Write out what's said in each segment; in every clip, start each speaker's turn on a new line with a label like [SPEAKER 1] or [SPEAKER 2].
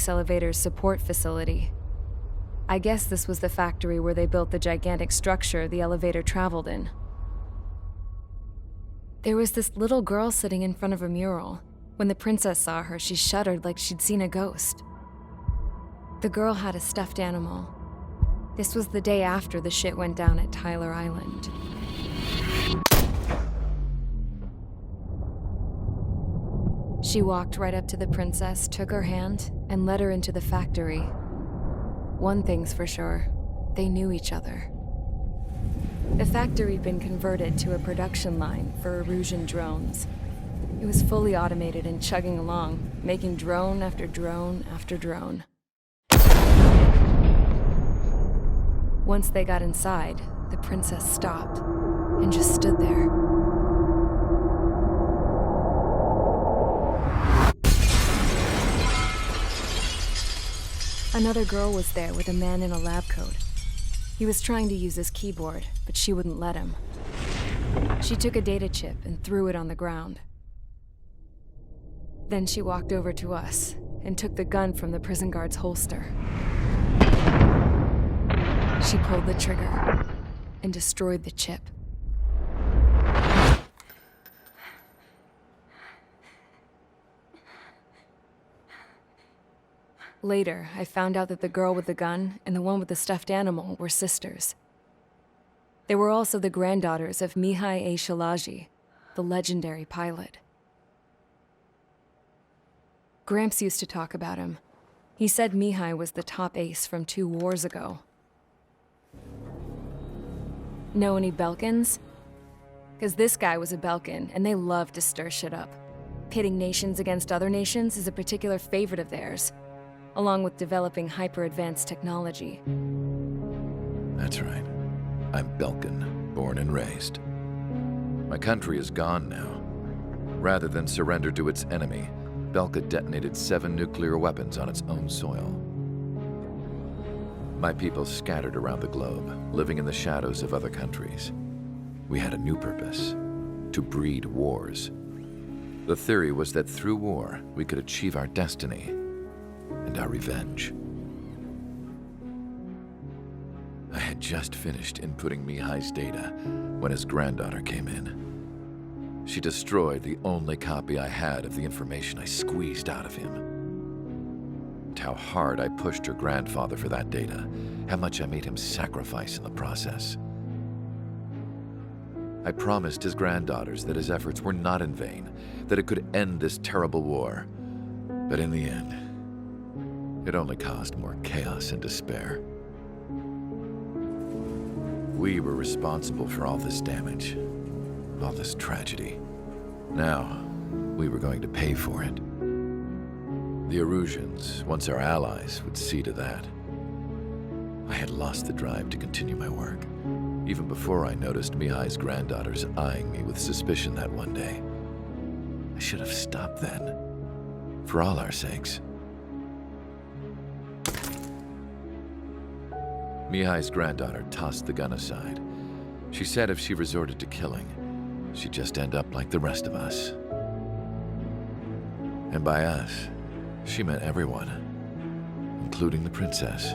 [SPEAKER 1] space elevator's support facility. I guess this was the factory where they built the gigantic structure the elevator traveled in. There was this little girl sitting in front of a mural. When the princess saw her, she shuddered like she'd seen a ghost. The girl had a stuffed animal. This was the day after the shit went down at Tyler Island. She walked right up to the princess, took her hand, and led her into the factory. One thing's for sure, they knew each other. The factory had been converted to a production line for Erusean drones. It was fully automated and chugging along, making drone after drone after drone. Once they got inside, the princess stopped and just stood there. Another girl was there with a man in a lab coat. He was trying to use his keyboard, but she wouldn't let him. She took a data chip and threw it on the ground. Then she walked over to us and took the gun from the prison guard's holster. She pulled the trigger and destroyed the chip. Later, I found out that the girl with the gun and the one with the stuffed animal were sisters. They were also the granddaughters of Mihai A. Shalaji, the legendary pilot. Gramps used to talk about him. He said Mihai was the top ace from 2 wars ago. Know any Belkans? Because this guy was a Belkan, and they love to stir shit up. Pitting nations against other nations is a particular favorite of theirs, along with developing hyper-advanced technology.
[SPEAKER 2] That's right. I'm Belkan, born and raised. My country is gone now. Rather than surrender to its enemy, Belka detonated 7 nuclear weapons on its own soil. My people scattered around the globe, living in the shadows of other countries. We had a new purpose: to breed wars. The theory was that through war, we could achieve our destiny and our revenge. I had just finished inputting Mihai's data when his granddaughter came in. She destroyed the only copy I had of the information I squeezed out of him. And how hard I pushed her grandfather for that data, how much I made him sacrifice in the process. I promised his granddaughters that his efforts were not in vain, that it could end this terrible war. But in the end, it only caused more chaos and despair. We were responsible for all this damage, all this tragedy. Now, we were going to pay for it. The Erusians, once our allies, would see to that. I had lost the drive to continue my work, even before I noticed Mihai's granddaughters eyeing me with suspicion that one day. I should have stopped then, for all our sakes. Mihai's granddaughter tossed the gun aside. She said if she resorted to killing, she'd just end up like the rest of us. And by us, she meant everyone, including the princess.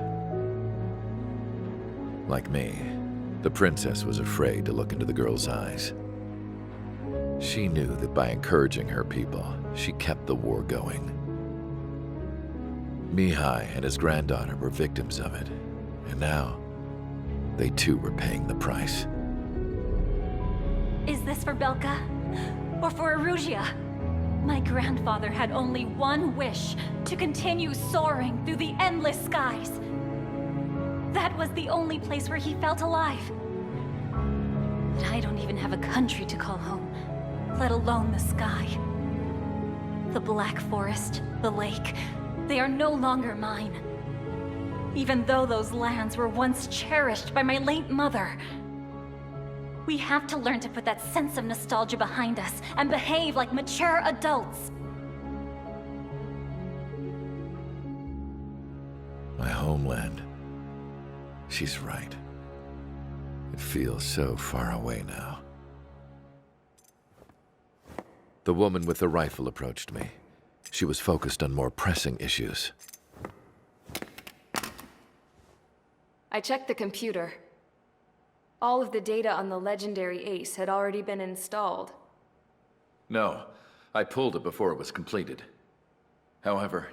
[SPEAKER 2] Like me, the princess was afraid to look into the girl's eyes. She knew that by encouraging her people, she kept the war going. Mihai and his granddaughter were victims of it. And now, they too were paying the price.
[SPEAKER 3] Is this for Belka? Or for Erusia? My grandfather had only one wish: to continue soaring through the endless skies. That was the only place where he felt alive. But I don't even have a country to call home, let alone the sky. The Black Forest, the lake, they are no longer mine. Even though those lands were once cherished by my late mother. We have to learn to put that sense of nostalgia behind us and behave like mature adults.
[SPEAKER 2] My homeland. She's right. It feels so far away now. The woman with the rifle approached me. She was focused on more pressing issues.
[SPEAKER 1] I checked the computer. All of the data on the legendary Ace had already been installed.
[SPEAKER 2] No, I pulled it before it was completed. However,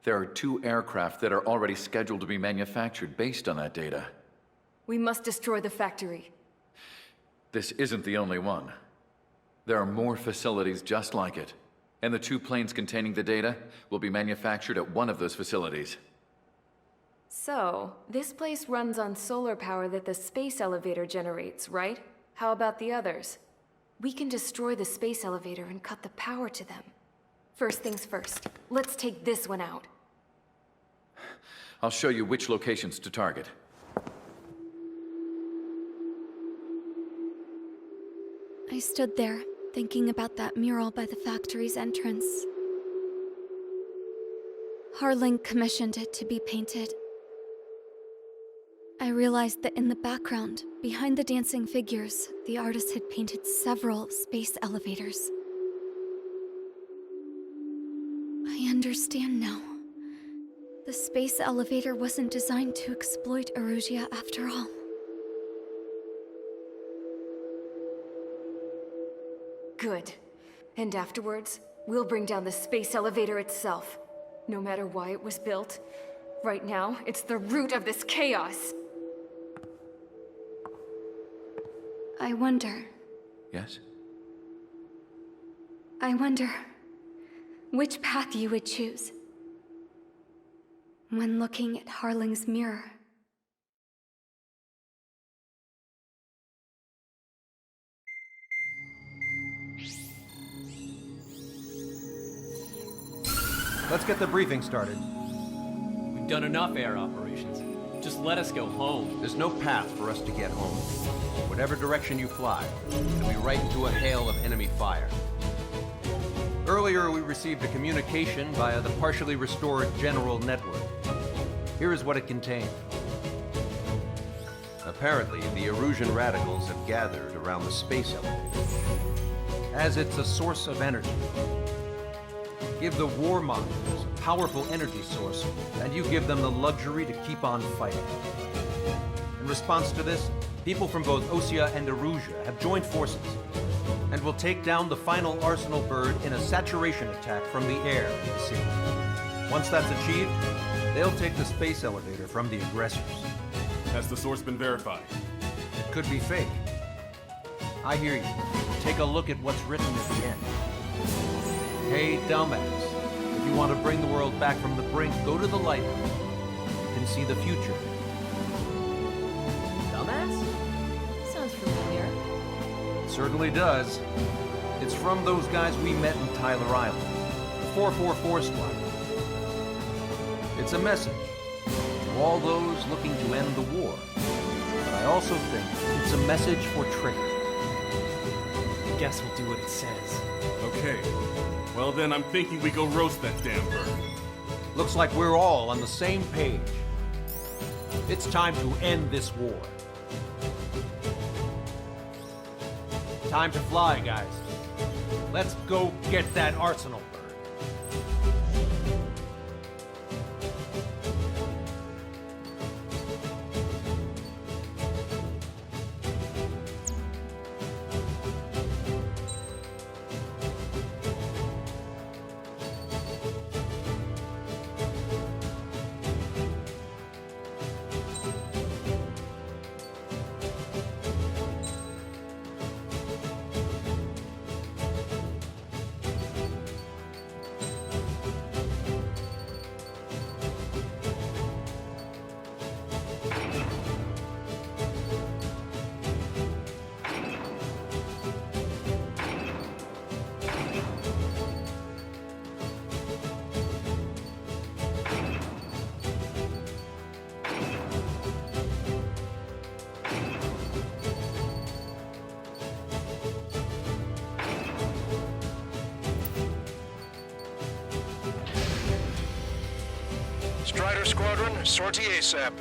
[SPEAKER 2] there are 2 aircraft that are already scheduled to be manufactured based on that data.
[SPEAKER 1] We must destroy the factory.
[SPEAKER 2] This isn't the only one. There are more facilities just like it, and the 2 planes containing the data will be manufactured at one of those facilities.
[SPEAKER 1] So, this place runs on solar power that the space elevator generates, right? How about the others? We can destroy the space elevator and cut the power to them. First things first, let's take this one out.
[SPEAKER 2] I'll show you which locations to target.
[SPEAKER 4] I stood there, thinking about that mural by the factory's entrance. Harling commissioned it to be painted. I realized that in the background, behind the dancing figures, the artist had painted several space elevators. I understand now. The space elevator wasn't designed to exploit Erusia after all.
[SPEAKER 1] Good. And afterwards, we'll bring down the space elevator itself. No matter why it was built, right now, it's the root of this chaos.
[SPEAKER 4] I wonder
[SPEAKER 2] Yes?
[SPEAKER 4] which path you would choose when looking at Harling's mirror.
[SPEAKER 5] Let's get the briefing started.
[SPEAKER 6] We've done enough air operations. Just let us go home.
[SPEAKER 5] There's no path for us to get home. Whatever direction you fly, it'll be right into a hail of enemy fire. Earlier, we received a communication via the partially restored general network. Here is what it contained. Apparently, the Erusean Radicals have gathered around the space elevator, as it's a source of energy. Give the warmongers a powerful energy source, and you give them the luxury to keep on fighting. In response to this, people from both Osea and Erusia have joined forces, and will take down the final Arsenal bird in a saturation attack from the air in the city. Once that's achieved, they'll take the space elevator from the aggressors.
[SPEAKER 7] Has the source been verified?
[SPEAKER 5] It could be fake. I hear you. Take a look at what's written at the end. Hey, dumbass. If you want to bring the world back from the brink, go to the lighthouse. You can see the future.
[SPEAKER 6] Dumbass? Sounds familiar.
[SPEAKER 5] It certainly does. It's from those guys we met in Tyler Island, the 444 Squad. It's a message to all those looking to end the war. But I also think it's a message for Trigger.
[SPEAKER 6] I guess we'll do what it says.
[SPEAKER 7] Okay. Well then, I'm thinking we go roast that damn bird.
[SPEAKER 5] Looks like we're all on the same page. It's time to end this war. Time to fly, guys. Let's go get that Arsenal bird.
[SPEAKER 8] Strider Squadron, sortie ASAP.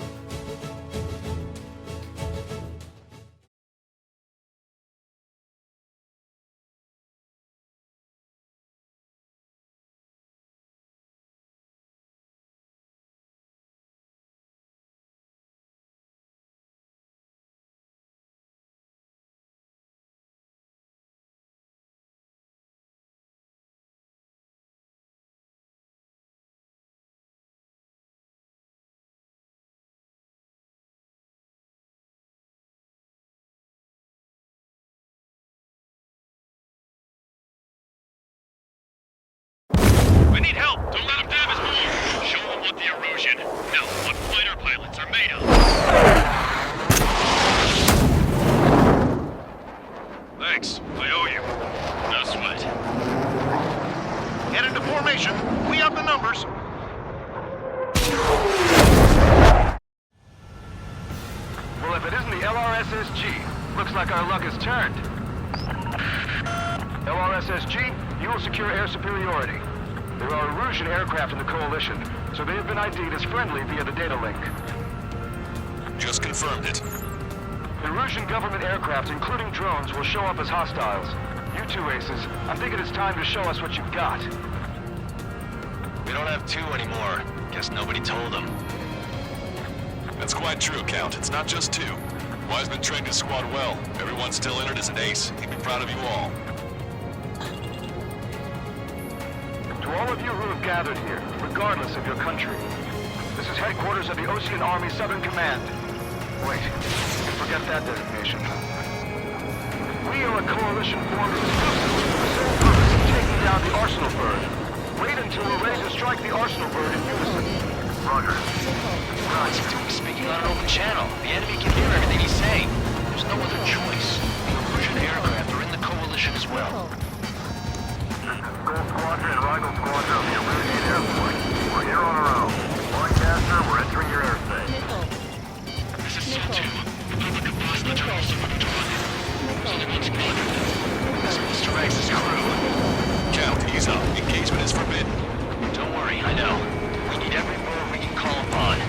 [SPEAKER 8] LRSSG. Looks like our luck has turned. LRSSG, you will secure air superiority. There are Erusean aircraft in the Coalition, so they have been ID'd as friendly via the data link.
[SPEAKER 9] Just confirmed it.
[SPEAKER 8] Erusean government aircraft, including drones, will show up as hostiles. You two aces, I think it is time to show us what you've got.
[SPEAKER 9] We don't have 2 anymore. Guess nobody told them. That's quite true, Count. It's not just 2. Wiseman trained his squad well. Everyone's still in it as an ace. He'd be proud of you all.
[SPEAKER 8] To all of you who have gathered here, regardless of your country, this is headquarters of the Ocean Army Southern Command. Wait, forget that designation. We are a coalition formed exclusively for the sole purpose of taking down the Arsenal Bird. Wait until we're ready to strike the Arsenal Bird in unison. Roger.
[SPEAKER 10] What's he doing speaking on an open channel? The enemy can hear everything he's saying. There's no other choice. The Erusean aircraft are in the coalition as well.
[SPEAKER 8] Gold Squadron and Radical Squadron of the Erusean Air Force. We're here on our own. Broadcaster, we're entering your airspace.
[SPEAKER 9] This is SAL-2. Republic of Bosnia to also withdrawn. There's only one squadron. This is Mr. X's crew. Count, ease up. Engagement is forbidden.
[SPEAKER 10] Don't worry, I know. We need every move we can call upon.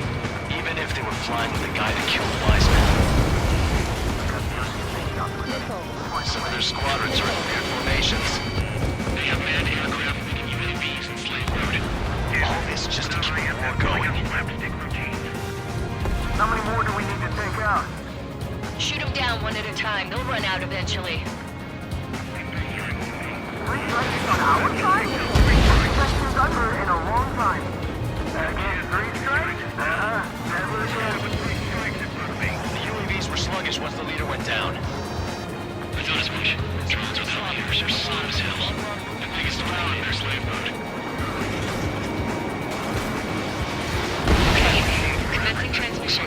[SPEAKER 10] Even if they were flying with the guy that killed Wiseman. Some of their squadrons are in weird formations.
[SPEAKER 9] They have manned aircraft making UAVs and slave routed.
[SPEAKER 10] All this just to keep the war going.
[SPEAKER 8] How many more do we need to take out?
[SPEAKER 11] Shoot them down one at a time. They'll run out eventually.
[SPEAKER 8] 3 strikes on our side? 3 strikes under in a long time. Again, 3 strikes? Never again.
[SPEAKER 10] The UAVs were sluggish once the leader went down.
[SPEAKER 9] I thought as much. Drones without leaders are slow as hell. The biggest around in their slave mode.
[SPEAKER 11] Okay, commencing transmission.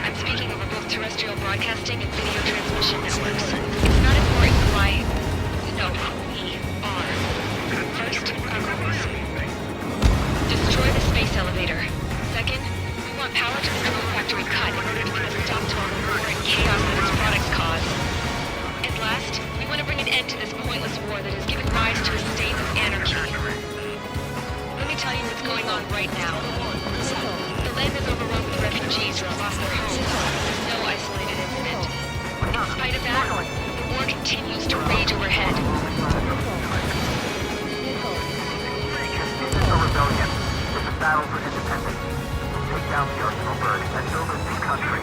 [SPEAKER 11] I'm speaking over both terrestrial broadcasting and video transmission networks. It's not important who I... No, we are. First, our goals. Destroy the space elevator. Second, we want power to the drone factory cut in order to put a stop to all the war and chaos that its products cause. And last, we want to bring an end to this pointless war that has given rise to a state of anarchy. Let me tell you what's going on right now. The land is overrun with refugees who have lost their homes. There's no isolated incident. In spite of that, the war continues to rage overhead.
[SPEAKER 8] A rebellion. It's a battle for independence. Take down the Arsenal Bird and build a new country.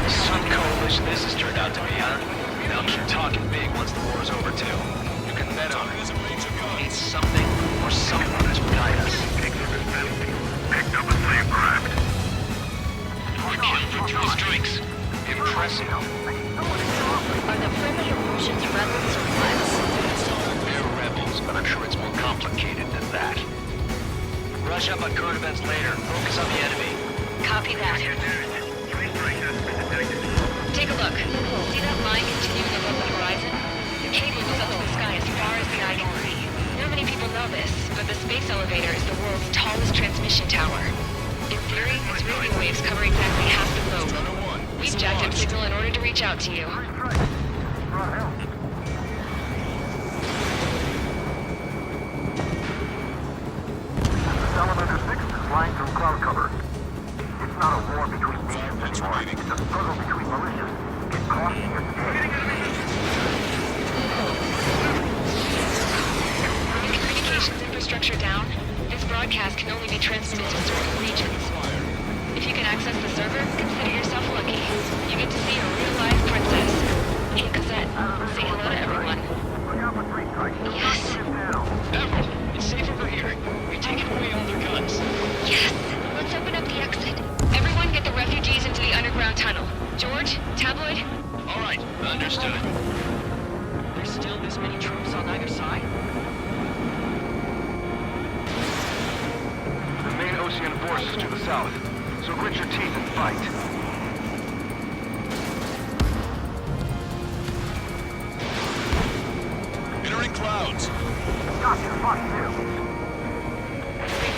[SPEAKER 10] Some coalition this has turned out to be, huh? They'll keep talking big once the war's over, too. You can bet on it. It's something or someone to guide us.
[SPEAKER 8] Picked up a slave craft.
[SPEAKER 9] We're killed for 3 strikes.
[SPEAKER 10] Impressive.
[SPEAKER 11] Are the friendly Eruseans rebels or what?
[SPEAKER 10] They're rebels, but I'm sure it's more complicated than that. Brush up on current events later. Focus on the enemy.
[SPEAKER 11] Copy that. Take a look. See that line continuing above the horizon? The cable goes up to the sky as far as the eye can see. Not many people know this, but the space elevator is the world's tallest transmission tower. In theory, its radio waves cover exactly half the globe. We've jacked up signal in order to reach out to you.
[SPEAKER 8] Elevator 6 is flying through cloud cover. It's not a war between nations anymore. It's a struggle between militias. Get costing us
[SPEAKER 11] Communications infrastructure down. This broadcast can only be transmitted to certain regions. If you can access the server, consider yourself lucky. You get to see a real-life princess. Hey, Cosette, say hello to everyone. Yes.
[SPEAKER 10] Admiral, it's safe over here. We're taking away all their guns.
[SPEAKER 11] Yes. Let's open up the exit. Everyone get the refugees into the underground tunnel. George, Tabloid?
[SPEAKER 10] All right, understood.
[SPEAKER 11] There's still this many troops on either side?
[SPEAKER 8] The main Ocean force is to the south, so grit your teeth and fight.
[SPEAKER 9] Entering clouds.
[SPEAKER 8] Gotcha, fuck you.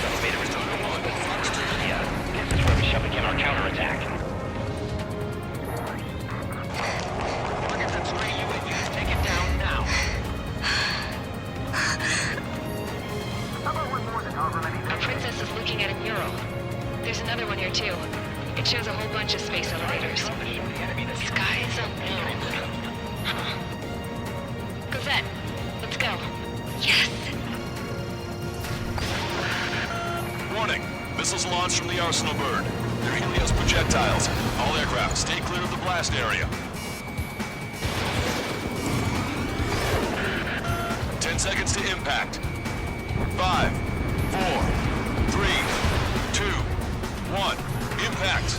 [SPEAKER 10] Elevator is over one. Yeah, this is where we shall begin our counterattack.
[SPEAKER 11] There's another one here too. It shows a whole bunch of space elevators. Skies alone. Huh. Cosette, let's go. Yes!
[SPEAKER 9] Warning. Missiles launched from the Arsenal bird. They're Helios projectiles. All aircraft, stay clear of the blast area. 10 seconds to impact. 5, 4, 3, 2, 1. Impact.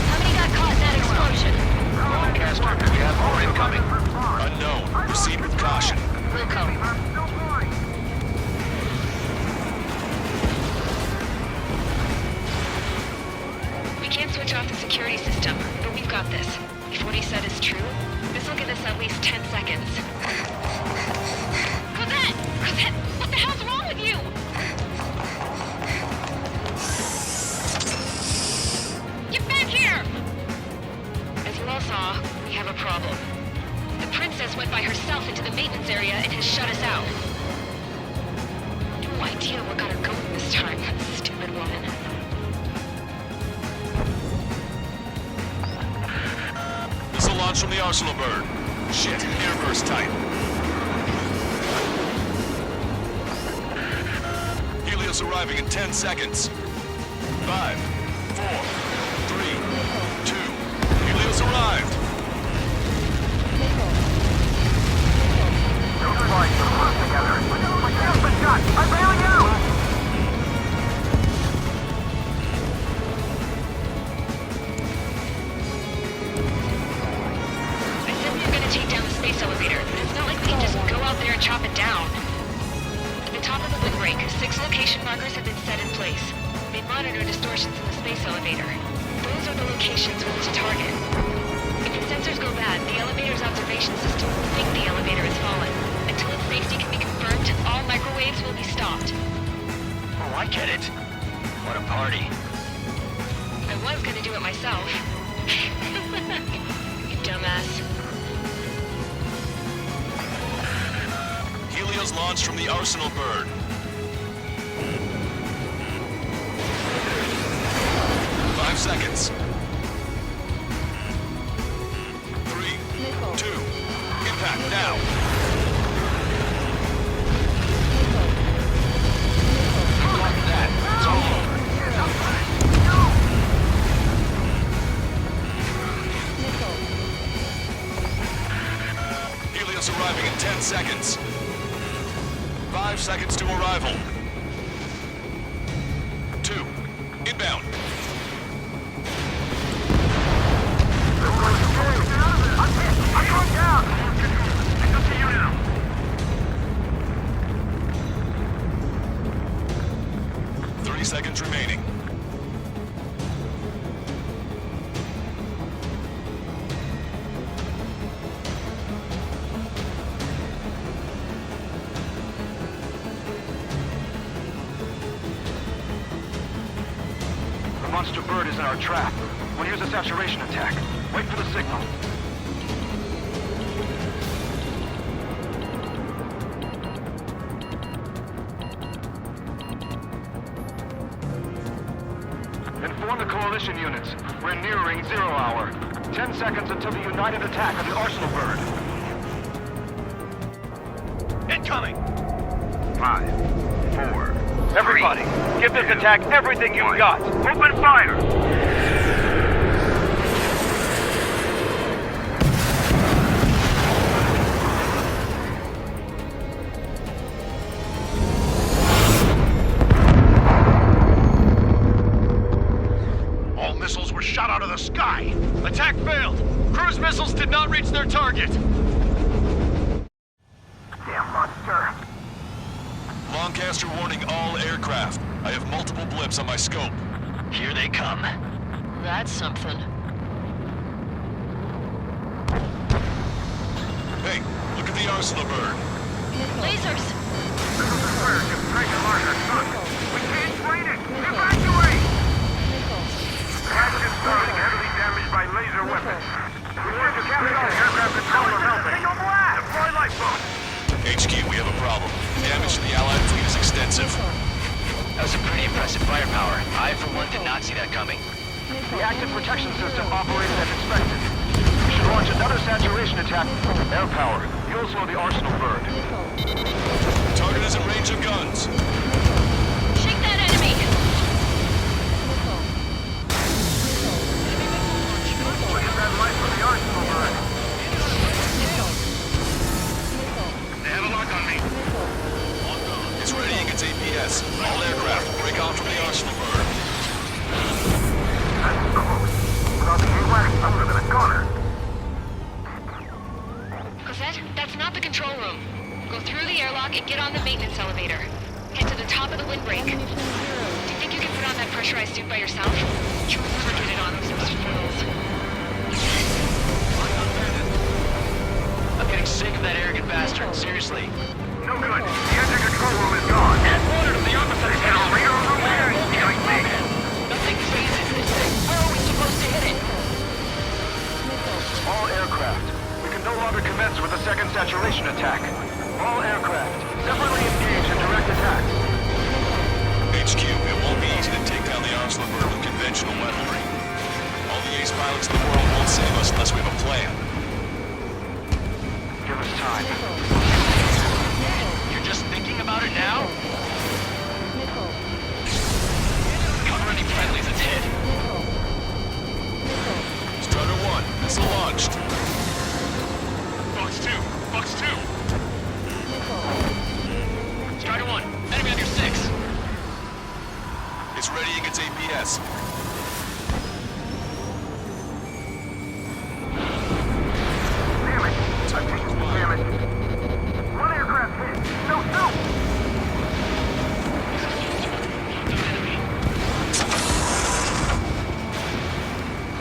[SPEAKER 3] How many got caught in that explosion?
[SPEAKER 10] Lancaster, do we have more incoming?
[SPEAKER 9] Unknown. Proceed with caution.
[SPEAKER 11] Wilco. We can't switch off the security system, but we've got this. If what he said is true, this will give us at least 10 seconds. Cosette! Cosette! What the hell's wrong with you? Get back here! As you all saw, we have a problem. The princess went by herself into the maintenance area and has shut us out. No idea what got her going this time, that stupid woman.
[SPEAKER 9] Missile launch from the Arsenal bird. Shit, airburst type. Helios arriving in 10 seconds. 5, 4, 3, 2. Helios arrived.
[SPEAKER 11] I said we were gonna take down the space elevator, but it's not like we can just go out there and chop it down. At the top of the windbreak, 6 location markers have been set in place. They monitor distortions in the space elevator. Those are the locations we need to target. If the sensors go bad, the elevator's observation system will think the elevator has fallen. Until its safety can be confirmed, all microwaves will be stopped.
[SPEAKER 10] Oh, I get it. What a party.
[SPEAKER 11] I was gonna do it myself. You dumbass.
[SPEAKER 9] Helios launched from the Arsenal bird. 5 seconds. 3, 2, impact now.
[SPEAKER 10] Like that, it's all over.
[SPEAKER 9] Helios arriving in 10 seconds. 5 seconds to arrival. 2, inbound.
[SPEAKER 8] I'm going down! I can see you now.
[SPEAKER 9] 30 seconds remaining.
[SPEAKER 8] The monster bird is in our trap. We'll use a saturation attack. Wait for the signal. Inform the coalition units. We're nearing 0 hour. 10 seconds until the united attack of the Arsenal bird.
[SPEAKER 10] Incoming!
[SPEAKER 8] 5, 4. Everybody, give this attack everything you've got. Open fire!
[SPEAKER 9] All missiles were shot out of the sky. Attack failed. Cruise missiles did not reach their target.
[SPEAKER 8] Damn monster.
[SPEAKER 9] Lancaster warning all aircraft. I have multiple blips on my scope.
[SPEAKER 10] Here they come.
[SPEAKER 11] That's something.
[SPEAKER 9] Hey, look at the Arsenal bird.
[SPEAKER 3] Lasers!
[SPEAKER 8] We can't train it! Evacuate! Action starting heavily damaged by laser weapons. Report to Captain aircraft control are melting. Deploy lifeboat!
[SPEAKER 9] HQ, we have a problem. Damage to the Allied fleet is extending.
[SPEAKER 10] impressive firepower. I, for one, did not see that coming.
[SPEAKER 8] The active protection system operated as expected. We should launch another saturation attack with air power. You'll slow the arsenal burn.
[SPEAKER 9] Target is in range of guns.
[SPEAKER 11] Shake that enemy!
[SPEAKER 8] Look at that light from the arsenal burn. They have a lock on me.
[SPEAKER 9] It's readying its APS. All aircraft, break off from the arsenal burn.
[SPEAKER 8] That's close. Without the AWACS, I would have been a goner.
[SPEAKER 11] Cosette, that's not the control room. Go through the airlock and get on the maintenance elevator. Get to the top of the windbreak. Do you think you can put on that pressurized suit by yourself? You'll never get it on with those fools.
[SPEAKER 10] I'm getting sick of that arrogant bastard, seriously.
[SPEAKER 8] No good. The engine control room is gone.
[SPEAKER 10] Order to the opposite
[SPEAKER 8] They have a radar room there. He's killing me.
[SPEAKER 10] Nothing phases this thing. Where are we supposed to hit it?
[SPEAKER 8] All aircraft. We can no longer commence with a second saturation attack. All aircraft, separately engage in direct attacks.
[SPEAKER 9] HQ, it won't be easy to take down the arsenal burn with conventional weaponry. All the ace pilots in the world won't save us unless we have a plan.
[SPEAKER 8] Give us time.
[SPEAKER 10] You're just thinking about it now? Cover any friendlies it's hit.
[SPEAKER 9] Strutter 1, missile launched.
[SPEAKER 7] Fox 2! Fox 2!
[SPEAKER 10] Strider 1, enemy on your 6.
[SPEAKER 9] It's readying its APS.
[SPEAKER 8] Damn it. I'm taking some damage. One aircraft hit. No, no.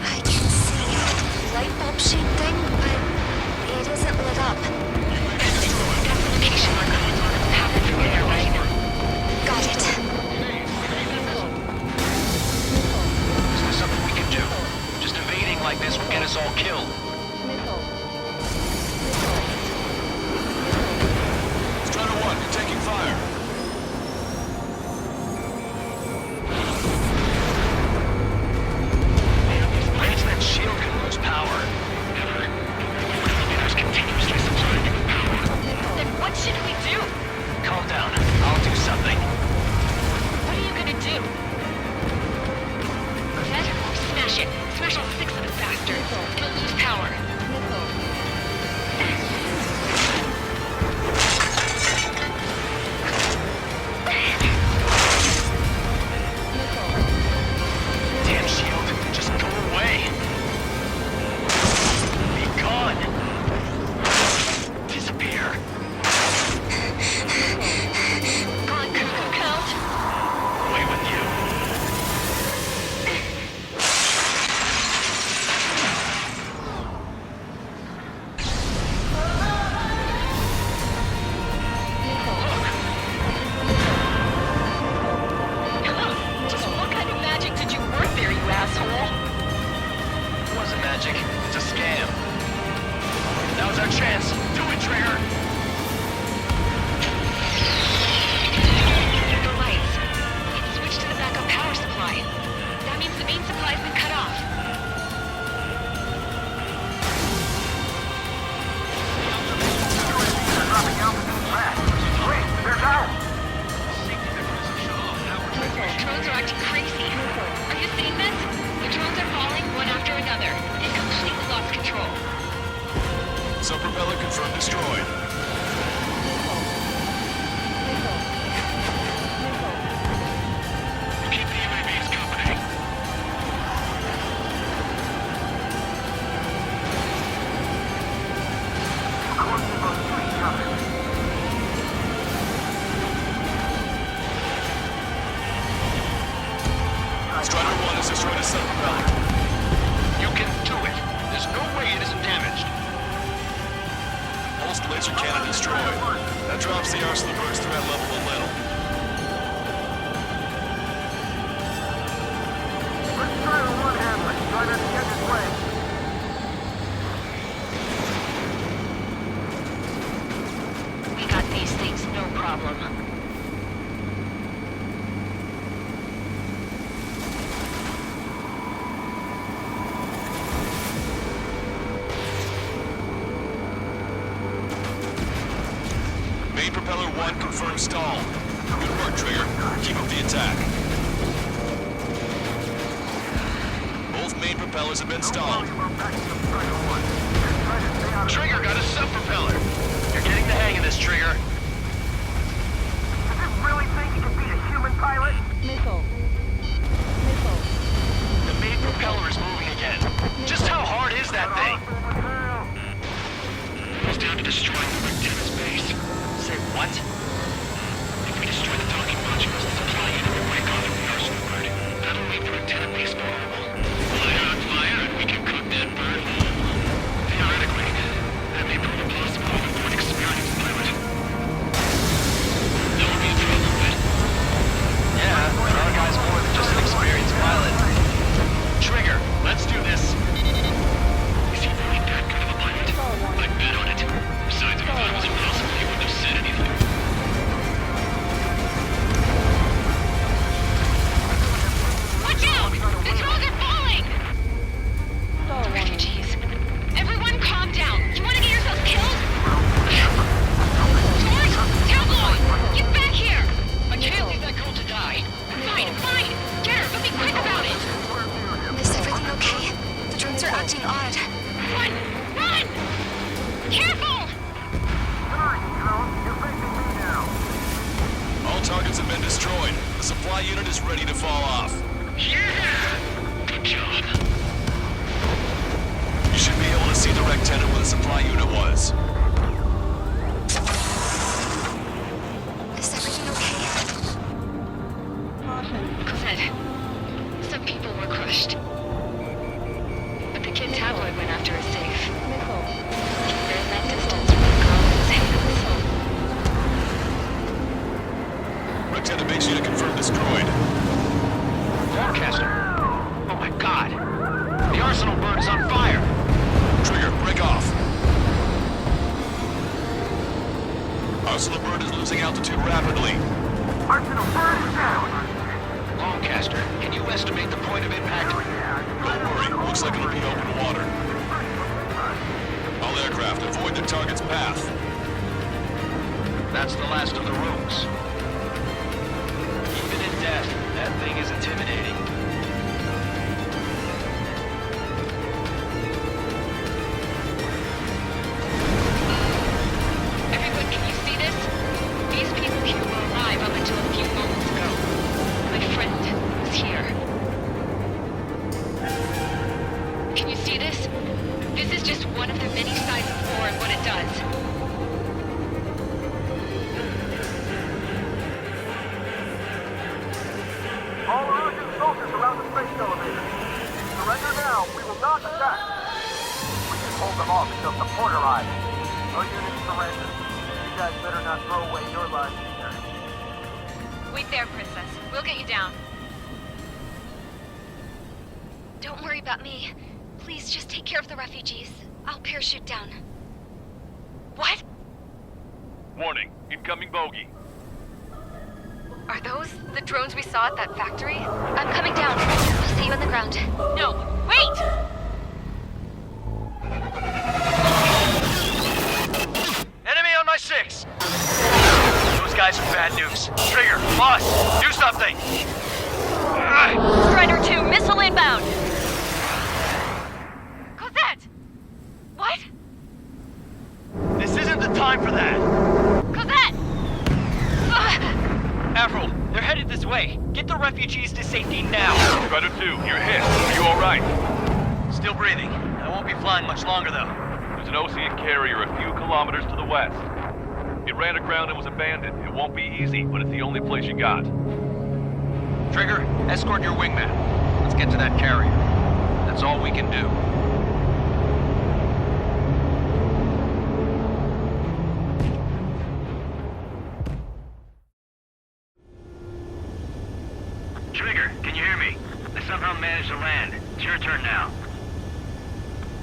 [SPEAKER 4] I can see a light bulb shaped thing, but it isn't lit up.
[SPEAKER 11] That's the location marker. Have it from the airline.
[SPEAKER 4] Got it.
[SPEAKER 10] Is there something we can do? Just evading like this will get us all killed.
[SPEAKER 9] Strutter 1, you're taking fire.
[SPEAKER 10] It's that shield can lose power. Elevators continuously supplying you with power.
[SPEAKER 11] Then what should we do?
[SPEAKER 10] Calm down. I'll do something.
[SPEAKER 11] What are you gonna do? Cosette, smash it. Smash all 6 of the bastards. It'll lose power.
[SPEAKER 10] Damn shield. Just go away. Be gone. Disappear.
[SPEAKER 11] On cuckoo count.
[SPEAKER 10] Away with you.
[SPEAKER 11] Just what kind of magic did you work there, you asshole?
[SPEAKER 10] It wasn't magic. It's a scam. Now's our chance. Do it, Trigger.
[SPEAKER 11] The lights. It's switched to the backup power supply. That means the main supply's been cut off.
[SPEAKER 8] They're dropping altitude fast. Wait, there's Al.
[SPEAKER 11] Drones are acting crazy. Are you seeing this? The drones are falling one after another. They've completely lost control.
[SPEAKER 9] Sub-propeller confirmed destroyed.
[SPEAKER 10] Keep the UAVs company.
[SPEAKER 9] Strutter 1 has destroyed a sub-propeller.
[SPEAKER 10] You can do it. There's no way it isn't damaged.
[SPEAKER 9] Pulsed laser cannon destroyed. That drops the arsenal burn's threat level a little.
[SPEAKER 8] Let's try the one handler. Try not to get his way.
[SPEAKER 11] We got these things, no problem.
[SPEAKER 9] confirmed stall. Good work, Trigger. Keep up the attack. Both main propellers have been stalled.
[SPEAKER 10] Trigger got a sub-propeller. You're getting the hang of this, Trigger.
[SPEAKER 8] Does this really think he can beat a human pilot?
[SPEAKER 12] Missile.
[SPEAKER 10] The main propeller is moving again. Just how hard is that thing? It's down to destroying the Lieutenant's base. Say what? If we destroy the docking modules, the supply unit will break off from the arsenal bird. That'll leave the Lieutenant base vulnerable. Light it on fire and we can cook that bird whole. Theoretically, that may prove impossible even for an experienced pilot. That would be a trouble, but... Yeah, but our guy's more than just an experienced pilot. Trigger, let's do this.
[SPEAKER 11] Is he really that good of a pilot? I'd bet on it. Besides, if that was impossible, he wouldn't have said anything. Watch out! The drones are falling! The refugees. Everyone calm down. You want to get yourselves killed? George! Tabloid! Get back here! I can't leave that girl to die. Fine, fine! Get her, but be quick about it!
[SPEAKER 4] Is everything okay? The drones are acting odd.
[SPEAKER 11] Run! Run! Careful!
[SPEAKER 9] All targets have been destroyed. The supply unit is ready to fall off.
[SPEAKER 11] Yeah! Good job.
[SPEAKER 9] You should be able to see the Lieutenant where the supply unit was.
[SPEAKER 4] Is everything okay?
[SPEAKER 11] Cosette, some people were crushed. But the kid Tabloid went after a safe. They're in that distance from the girl whose hands.
[SPEAKER 9] Lieutenant base unit confirmed destroyed.
[SPEAKER 10] Forecaster. Oh my god. The arsenal bird is on fire.
[SPEAKER 9] Trigger, break off. Arsenal bird is losing altitude rapidly.
[SPEAKER 8] Arsenal bird is down.
[SPEAKER 10] Longcaster, can you estimate the point of impact?
[SPEAKER 9] Don't worry, looks like it'll be open water. All aircraft, avoid the target's path.
[SPEAKER 10] That's the last of the rogues. Even in death, that thing is intimidating.
[SPEAKER 11] Everyone, can you see this? These people here were alive up until a few moments ago. My friend was here. Can you see this? This is just one of the many sides of war and what it does.
[SPEAKER 8] All Erusean soldiers around the space elevator. Surrender now. We will not attack. We can hold them off until support arrives. Our units surrender. You guys better not throw away your lives either.
[SPEAKER 3] Wait there, Princess. We'll get you down.
[SPEAKER 4] Don't worry about me. Please just take care of the refugees. I'll parachute down. What?
[SPEAKER 9] Warning, incoming bogey.
[SPEAKER 1] Are those the drones we saw at that factory?
[SPEAKER 4] I'm coming down. I'll see you on the ground.
[SPEAKER 3] No, wait!
[SPEAKER 10] Enemy on my 6! Those guys are bad news. Trigger, boss, do something!
[SPEAKER 3] Strider 2, missile inbound! Cosette! What?
[SPEAKER 10] This isn't the time for that!
[SPEAKER 3] Cosette!
[SPEAKER 10] Avril, they're headed this way. Get the refugees to safety now.
[SPEAKER 9] Strider 2, you're hit. Are you alright?
[SPEAKER 10] Still breathing. I won't be flying much longer, though.
[SPEAKER 9] There's an ocean carrier a few kilometers to the west. It ran aground and was abandoned. It won't be easy, but it's the only place you got.
[SPEAKER 5] Trigger, escort your wingman. Let's get to that carrier. That's all we can do.
[SPEAKER 10] Trigger, can you hear me? I somehow managed to land. It's your turn now.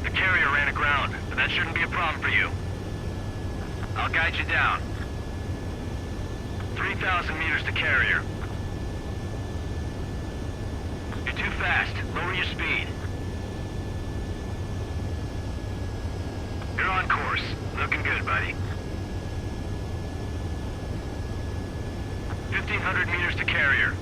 [SPEAKER 10] The carrier ran aground, but that shouldn't be a problem for you. I'll guide you down. 3,000 meters to carrier. You're too fast. Lower your speed. You're on course. Looking good, buddy.
[SPEAKER 8] 800 meters to carrier.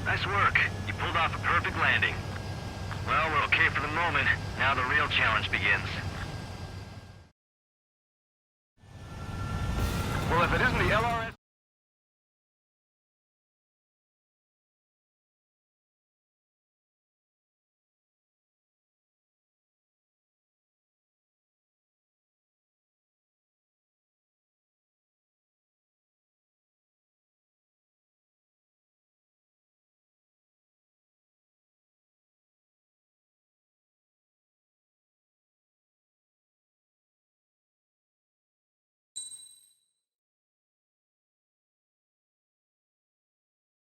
[SPEAKER 8] Nice work. You pulled off a perfect landing. Well, we're okay for the moment. Now the real challenge begins. Well, if it isn't the LRS...